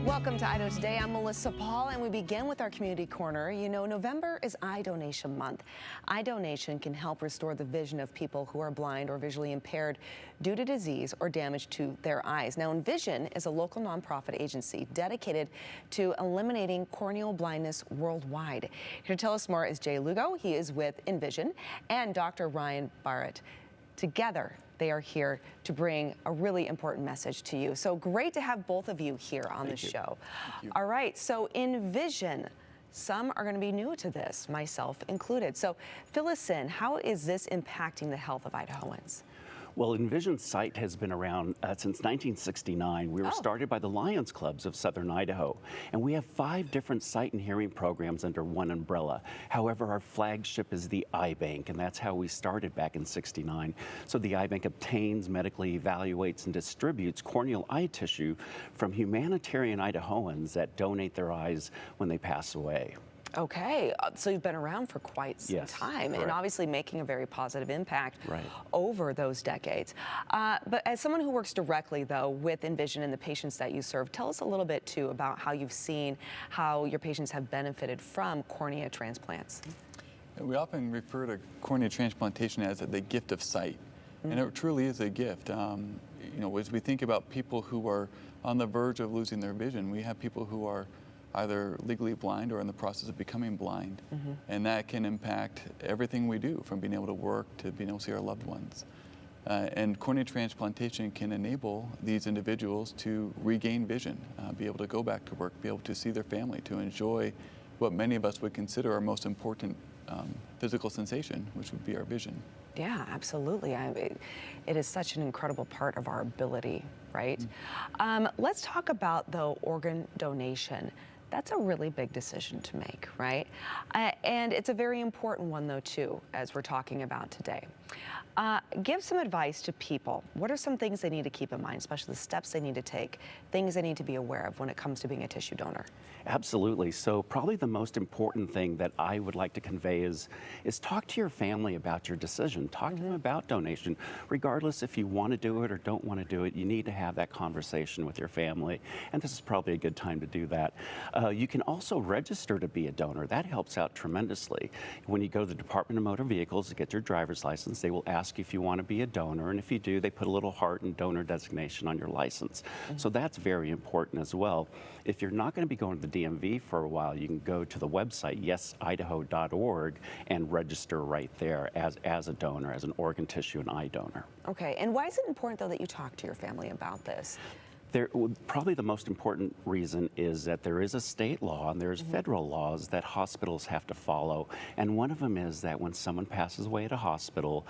Welcome to Idaho Today. I'm Melissa Paul, and we begin with our community corner. You know, November is Eye Donation Month. Eye donation can help restore the vision of people who are blind or visually impaired due to disease or damage to their eyes. Now, Envision is a local nonprofit agency dedicated to eliminating corneal blindness worldwide. Here to tell us more is Jay Lugo. He is with Envision, and Dr. Ryan Barrett. Together, they are here to bring a really important message to you. So great to have both of you here on the show. All right, so Envision, some are going to be new to this, myself included. So fill us in, how is this impacting the health of Idahoans? Well, Envision's site has been around since 1969. We were started by the Lions Clubs of Southern Idaho, and we have 5 different sight and hearing programs under one umbrella. However, our flagship is the Eye Bank, and that's how we started back in '69. So the Eye Bank obtains, medically evaluates, and distributes corneal eye tissue from humanitarian Idahoans that donate their eyes when they pass away. Okay, so you've been around for quite some time, and obviously making a very positive impact over those decades. But as someone who works directly, though, with Envision and the patients that you serve, tell us a little bit, too, about how you've seen how your patients have benefited from cornea transplants. We often refer to cornea transplantation as the gift of sight, and it truly is a gift. You know, as we think about people who are on the verge of losing their vision, we have people who are either legally blind or in the process of becoming blind. And that can impact everything we do, from being able to work to being able to see our loved ones. And cornea transplantation can enable these individuals to regain vision, be able to go back to work, be able to see their family, to enjoy what many of us would consider our most important physical sensation, which would be our vision. Yeah, absolutely. It is such an incredible part of our ability, right? Let's talk about, though, organ donation. That's a really big decision to make, right? And it's a very important one, though, too, as we're talking about today. Give some advice to people. What are some things they need to keep in mind, especially the steps they need to take, things they need to be aware of when it comes to being a tissue donor? Absolutely. So probably the most important thing that I would like to convey is talk to your family about your decision. Talk to them about donation. Regardless if you want to do it or don't want to do it, you need to have that conversation with your family. And this is probably a good time to do that. You can also register to be a donor. That helps out tremendously. When you go to the Department of Motor Vehicles to get your driver's license, they will ask you if you want to be a donor. And if you do, they put a little heart and donor designation on your license. So that's very important as well. If you're not going to be going to the DMV for a while, you can go to the website, idaho-today, and register right there as a donor, as an organ tissue and eye donor. Okay, and why is it important, though, that you talk to your family about this? Probably the most important reason is that there is a state law and there's federal laws that hospitals have to follow. And one of them is that when someone passes away at a hospital,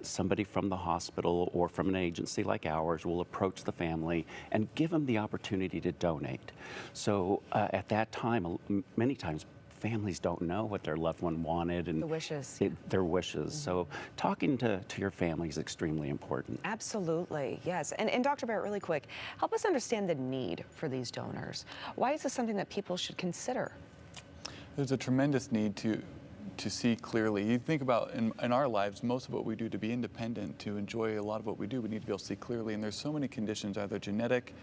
somebody from the hospital or from an agency like ours will approach the family and give them the opportunity to donate. So at that time, many times, families don't know what their loved one wanted and their wishes. So talking to your family is extremely important. Absolutely, yes. And Dr. Barrett, really quick, help us understand the need for these donors. Why is this something that people should consider? There's a tremendous need to see clearly. You think about in our lives, most of what we do to be independent, to enjoy a lot of what we do, we need to be able to see clearly. And there's so many conditions, either genetic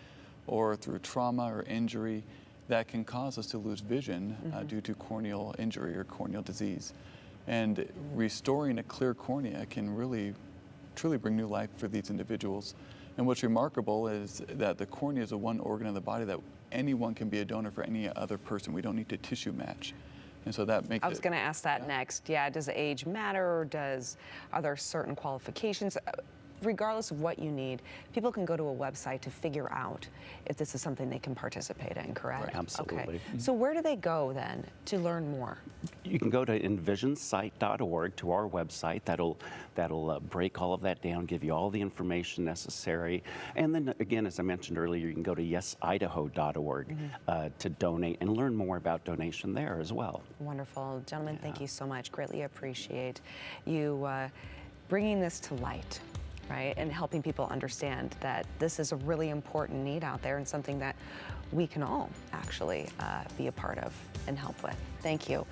or through trauma or injury, that can cause us to lose vision due to corneal injury or corneal disease. And restoring a clear cornea can really, truly bring new life for these individuals. And what's remarkable is that the cornea is the one organ of the body that anyone can be a donor for any other person. We don't need to tissue match. And so that makes I was going to ask that next. Yeah, does age matter, or are there certain qualifications? Regardless of what you need, people can go to a website to figure out if this is something they can participate in, correct? Right, absolutely. Okay. So where do they go then to learn more? You can go to envisionsight.org, to our website. That'll break all of that down, give you all the information necessary. And then again, as I mentioned earlier, you can go to yesidaho.org to donate and learn more about donation there as well. Wonderful. Gentlemen, thank you so much. Greatly appreciate you bringing this to light. Right, and helping people understand that this is a really important need out there and something that we can all actually be a part of and help with. Thank you.